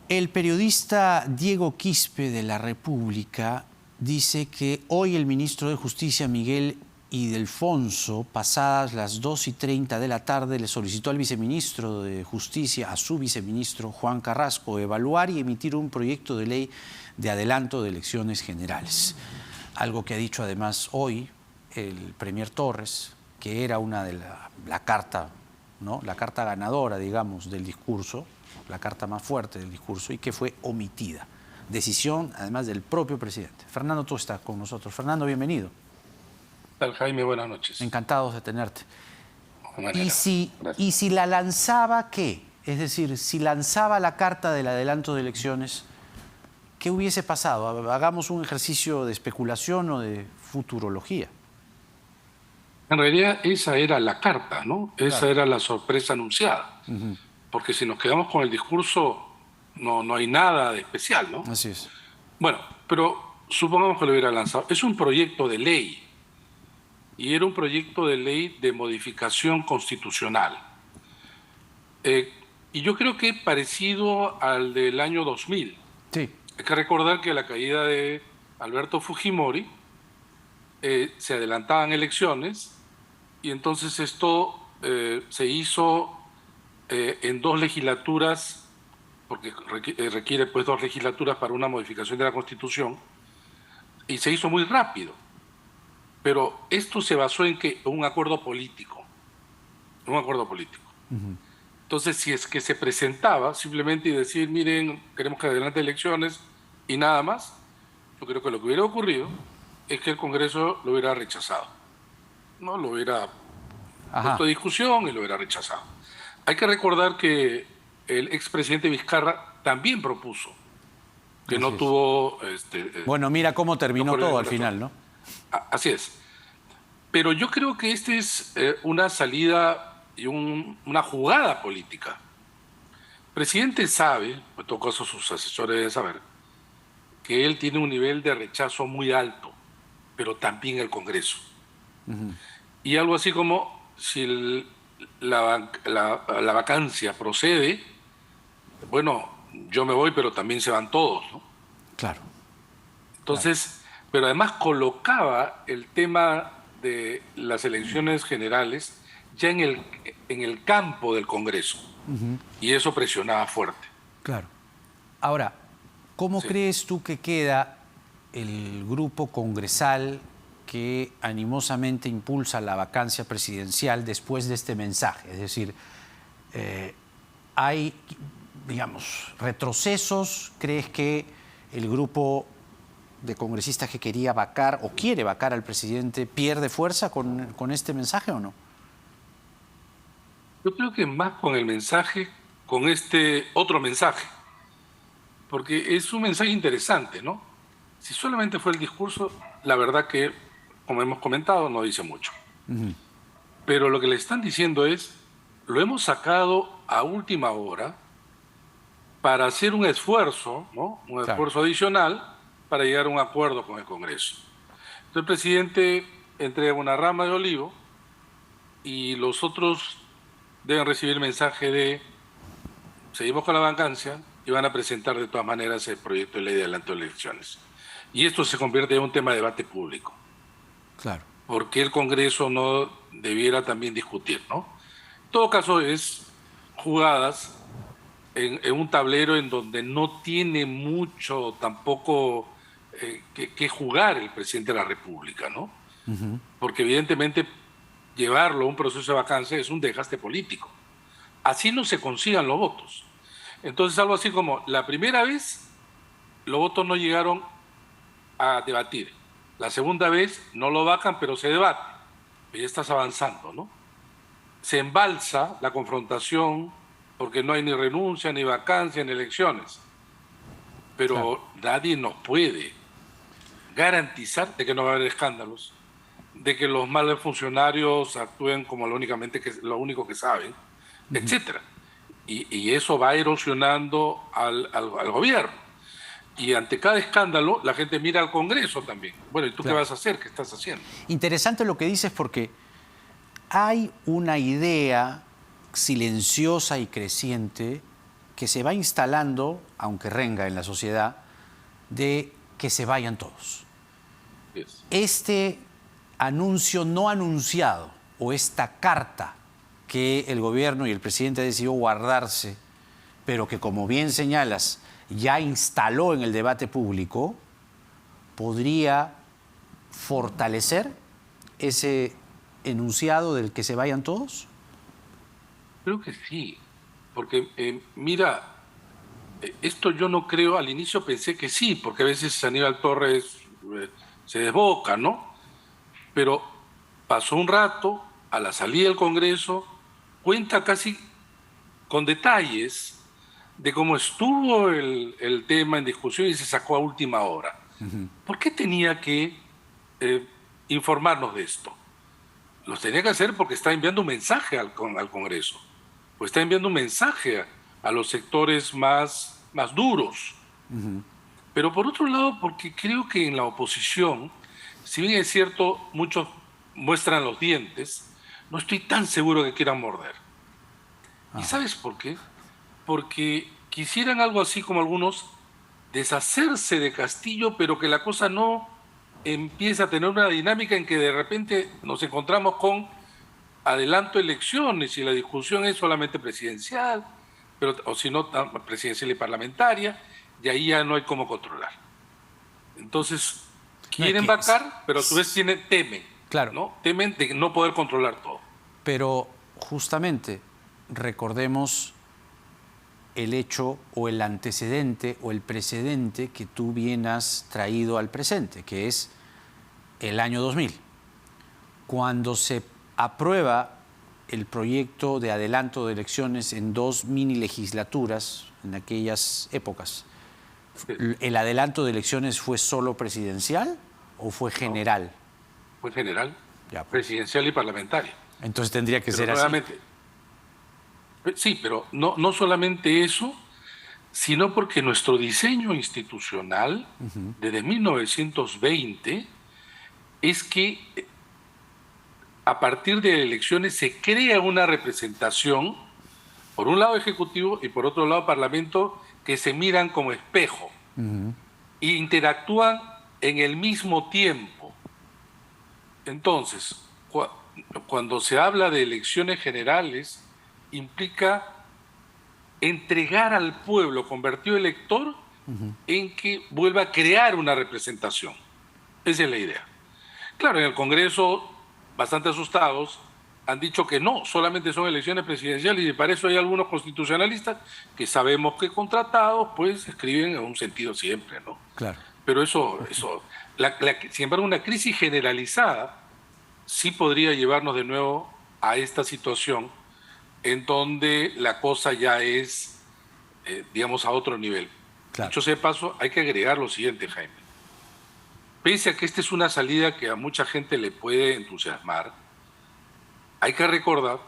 El periodista Diego Quispe de La República dice que hoy el ministro de Justicia, Miguel Ildefonso, pasadas las 2:30 de la tarde, le solicitó al viceministro de Justicia, a su viceministro Juan Carrasco, evaluar y emitir un proyecto de ley de adelanto de elecciones generales. Algo que ha dicho además hoy el premier Torres, que era una de la carta, ¿no?, la carta ganadora, digamos, del discurso, la carta más fuerte del discurso, y que fue omitida. Decisión, además, del propio presidente. Fernando, tú estás con nosotros. Fernando, bienvenido. ¿Qué tal, Jaime? Buenas noches. Encantados de tenerte. ¿Y si la lanzaba, qué? Es decir, si lanzaba la carta del adelanto de elecciones, ¿qué hubiese pasado? Hagamos un ejercicio de especulación o de futurología. En realidad esa era la carta, ¿no? Esa Claro. era la sorpresa anunciada. Porque si nos quedamos con el discurso, no hay nada de especial, ¿no? Así es. Bueno, pero supongamos que lo hubiera lanzado. Es un proyecto de ley. Y era un proyecto de ley de modificación constitucional. Y yo creo que parecido al del año 2000. Sí. Hay que recordar que a la caída de Alberto Fujimori se adelantaban elecciones y entonces esto se hizo en 2 legislaturas, porque requiere pues 2 legislaturas para una modificación de la Constitución, y se hizo muy rápido. Pero esto se basó en que un acuerdo político. Un acuerdo político. Entonces, si es que se presentaba simplemente y decir, miren, queremos que adelante elecciones y nada más, yo creo que lo que hubiera ocurrido es que el Congreso lo hubiera rechazado. No lo hubiera puesto a discusión y lo hubiera rechazado. Hay que recordar que el expresidente Vizcarra también propuso, que no tuvo... Bueno, mira cómo terminó todo al final, ¿no? Así es. Pero yo creo que esta es una salida y una jugada política. El presidente sabe, en todo caso sus asesores deben saber, que él tiene un nivel de rechazo muy alto, pero también el Congreso. Y algo así como, si la vacancia procede, bueno, yo me voy, pero también se van todos, ¿no? Claro. Entonces, pero además colocaba el tema de las elecciones generales ya en el campo del Congreso. Y eso presionaba fuerte. Claro. Ahora, ¿cómo crees tú que queda el grupo congresal que animosamente impulsa la vacancia presidencial después de este mensaje? Es decir, ¿hay, digamos, retrocesos? ¿Crees que el grupo de congresistas que quería vacar o quiere vacar al presidente pierde fuerza con este mensaje o no? Yo creo que más con el mensaje, con este otro mensaje, porque es un mensaje interesante, ¿no? Si solamente fue el discurso, la verdad que, como hemos comentado, no dice mucho. Pero lo que le están diciendo es, lo hemos sacado a última hora para hacer un esfuerzo, ¿no? Un esfuerzo adicional para llegar a un acuerdo con el Congreso. Entonces el presidente entrega una rama de olivo y los otros deben recibir el mensaje de seguimos con la vacancia y van a presentar de todas maneras el proyecto de ley de adelanto de elecciones. Y esto se convierte en un tema de debate público. Claro. Porque el Congreso no debiera también discutir, ¿no? En todo caso, es jugadas en un tablero en donde no tiene mucho tampoco que jugar el presidente de la República, ¿no? Porque evidentemente llevarlo a un proceso de vacancia es un desgaste político. Así no se consigan los votos. Entonces, algo así como, la primera vez los votos no llegaron a debatir. La segunda vez no lo vacan, pero se debate. Pero ya estás avanzando, ¿no? Se embalsa la confrontación porque no hay ni renuncia, ni vacancia, ni elecciones. Pero nadie nos puede garantizar de que no va a haber escándalos, de que los malos funcionarios actúen como lo único que saben, etcétera. Y eso va erosionando al gobierno. Y ante cada escándalo, la gente mira al Congreso también. Bueno, ¿y tú qué vas a hacer? ¿Qué estás haciendo? Interesante lo que dices porque hay una idea silenciosa y creciente que se va instalando, aunque renga en la sociedad, de que se vayan todos. Este anuncio no anunciado o esta carta que el gobierno y el presidente decidió guardarse, pero que, como bien señalas, ya instaló en el debate público, podría fortalecer ese enunciado del que se vayan todos. Creo que sí, porque mira, esto yo no creo, al inicio pensé que sí, porque a veces Aníbal Torres se desboca, ¿no? Pero pasó un rato, a la salida del Congreso, cuenta casi con detalles de cómo estuvo el tema en discusión y se sacó a última hora. ¿Por qué tenía que informarnos de esto? Los tenía que hacer porque está enviando un mensaje al Congreso, pues está enviando un mensaje a los sectores más duros. Pero por otro lado, porque creo que en la oposición, si bien es cierto, muchos muestran los dientes, no estoy tan seguro que quieran morder. ¿Y sabes por qué? Porque quisieran algo así como algunos, deshacerse de Castillo, pero que la cosa no empiece a tener una dinámica en que de repente nos encontramos con adelanto elecciones y la discusión es solamente presidencial, pero, o si no, presidencial y parlamentaria, y ahí ya no hay cómo controlar. Entonces, quieren vacar, pero a su vez temen, claro, ¿no? Temen de no poder controlar todo. Pero justamente recordemos el hecho o el antecedente o el precedente que tú bien has traído al presente, que es el año 2000, cuando se aprueba el proyecto de adelanto de elecciones en 2 mini legislaturas en aquellas épocas. ¿El adelanto de elecciones fue solo presidencial o fue general? No, fue general, ya, pues. Presidencial y parlamentaria. Entonces tendría que ser así. Sí, pero no solamente eso, sino porque nuestro diseño institucional desde 1920 es que a partir de elecciones se crea una representación, por un lado ejecutivo y por otro lado parlamento, que se miran como espejo e interactúan en el mismo tiempo. Entonces, cuando se habla de elecciones generales, implica entregar al pueblo convertido elector en que vuelva a crear una representación. Esa es la idea. Claro, en el Congreso, bastante asustados, han dicho que no, solamente son elecciones presidenciales y para eso hay algunos constitucionalistas que sabemos que contratados pues escriben en un sentido siempre, ¿no? Claro. Pero sin embargo, una crisis generalizada sí podría llevarnos de nuevo a esta situación en donde la cosa ya es, digamos, a otro nivel. Claro. Dicho sea de paso, hay que agregar lo siguiente, Jaime. Pese a que esta es una salida que a mucha gente le puede entusiasmar, hay que recordar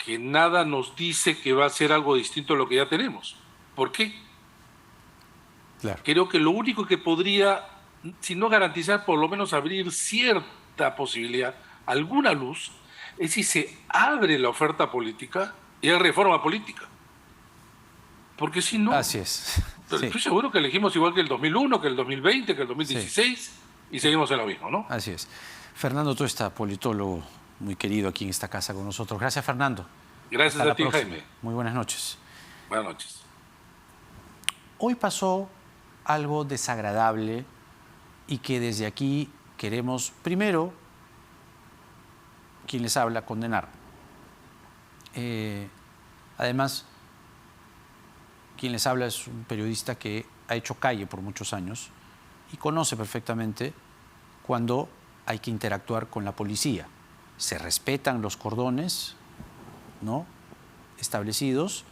que nada nos dice que va a ser algo distinto a lo que ya tenemos. ¿Por qué? Claro. Creo que lo único que podría, si no garantizar, por lo menos abrir cierta posibilidad, alguna luz, es si se abre la oferta política y hay reforma política. Porque si no... Así es. Sí. Estoy seguro que elegimos igual que el 2001, que el 2020, que el 2016 y seguimos en lo mismo, ¿no? Así es. Fernando Tuesta, politólogo muy querido aquí en esta casa con nosotros. Gracias, Fernando. Gracias a ti, Jaime. Muy buenas noches. Buenas noches. Hoy pasó algo desagradable y que desde aquí queremos, primero, quien les habla, condenar. Además, quien les habla es un periodista que ha hecho calle por muchos años y conoce perfectamente cuando hay que interactuar con la policía. Se respetan los cordones, ¿no?, establecidos,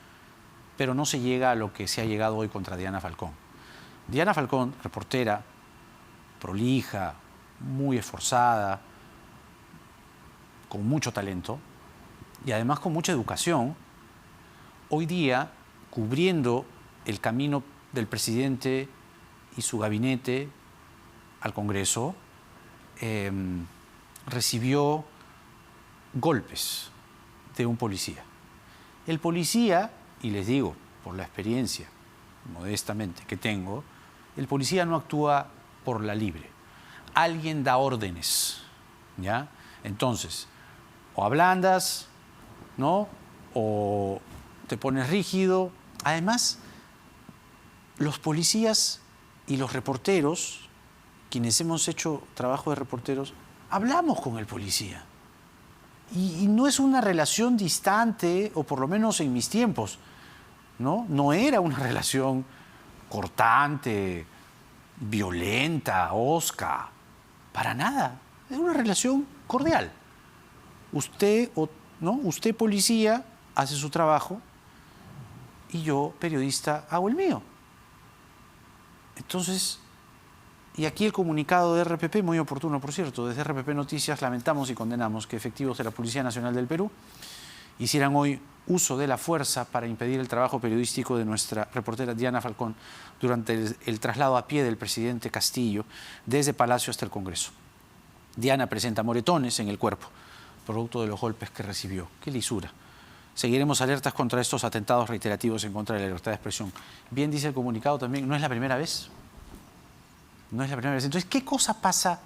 pero no se llega a lo que se ha llegado hoy contra Diana Falcón. Diana Falcón, reportera, prolija, muy esforzada, con mucho talento y además con mucha educación, hoy día, cubriendo el camino del presidente y su gabinete al Congreso, recibió golpes de un policía. El policía, y les digo, por la experiencia, modestamente, que tengo, el policía no actúa por la libre. Alguien da órdenes, ¿ya? Entonces, o ablandas, ¿no? O te pones rígido. Además, los policías y los reporteros, quienes hemos hecho trabajo de reporteros, hablamos con el policía. Y no es una relación distante, o por lo menos en mis tiempos, ¿no? No era una relación cortante, violenta, hosca, para nada. Es una relación cordial. Usted, ¿no? Usted, policía, hace su trabajo y yo, periodista, hago el mío. Entonces, y aquí el comunicado de RPP, muy oportuno, por cierto, desde RPP Noticias lamentamos y condenamos que efectivos de la Policía Nacional del Perú hicieran hoy uso de la fuerza para impedir el trabajo periodístico de nuestra reportera Diana Falcón durante el traslado a pie del presidente Castillo desde Palacio hasta el Congreso. Diana presenta moretones en el cuerpo, producto de los golpes que recibió. ¡Qué lisura! Seguiremos alertas contra estos atentados reiterativos en contra de la libertad de expresión. Bien dice el comunicado también, no es la primera vez. No es la primera vez. Entonces, ¿qué cosa pasa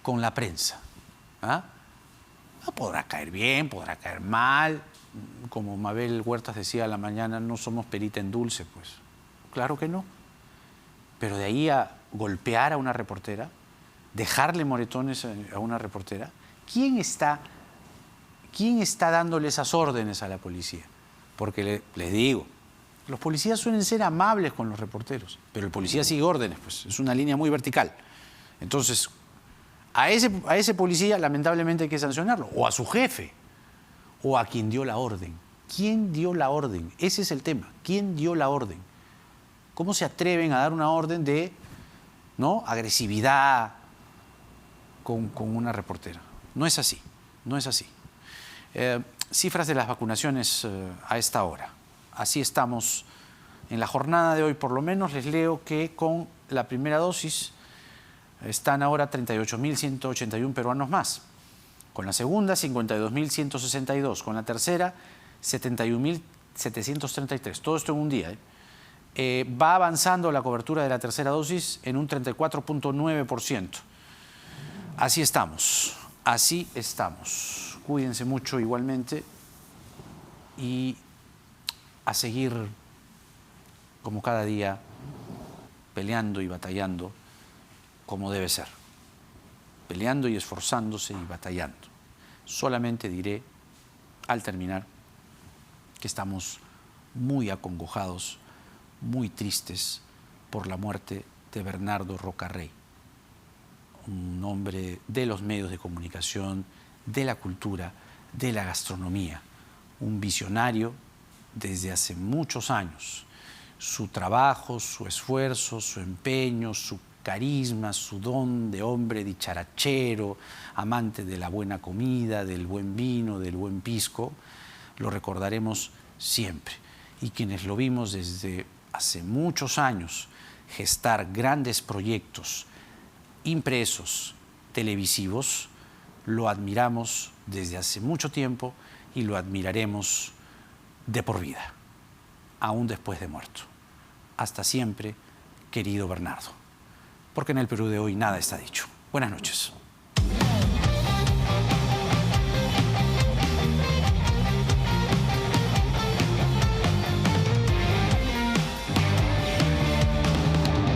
con la prensa? ¿Ah? No podrá caer bien, podrá caer mal. Como Mabel Huertas decía a la mañana, no somos perita en dulce, pues. Claro que no. Pero de ahí a golpear a una reportera, dejarle moretones a una reportera, ¿quién está dándole esas órdenes a la policía? Porque les digo, los policías suelen ser amables con los reporteros, pero el policía sigue órdenes, pues es una línea muy vertical. Entonces, a ese policía lamentablemente hay que sancionarlo, o a su jefe, o a quien dio la orden. ¿Quién dio la orden? Ese es el tema. ¿Quién dio la orden? ¿Cómo se atreven a dar una orden de, ¿no?, agresividad con una reportera? No es así, no es así. Cifras de las vacunaciones a esta hora. Así estamos en la jornada de hoy, por lo menos les leo que con la primera dosis están ahora 38.181 peruanos más. Con la segunda, 52.162. Con la tercera, 71.733. Todo esto en un día. Va avanzando la cobertura de la tercera dosis en un 34.9%. Así estamos, así estamos. Cuídense mucho igualmente y a seguir como cada día peleando y batallando como debe ser. Peleando y esforzándose y batallando. Solamente diré al terminar que estamos muy acongojados, muy tristes por la muerte de Bernardo Rocarrey, un hombre de los medios de comunicación, de la cultura, de la gastronomía, un visionario desde hace muchos años. Su trabajo, su esfuerzo, su empeño, su carisma, su don de hombre dicharachero, amante de la buena comida, del buen vino, del buen pisco, lo recordaremos siempre. Y quienes lo vimos desde hace muchos años gestar grandes proyectos impresos, televisivos, lo admiramos desde hace mucho tiempo y lo admiraremos de por vida, aún después de muerto. Hasta siempre, querido Bernardo. Porque en el Perú de hoy nada está dicho. Buenas noches.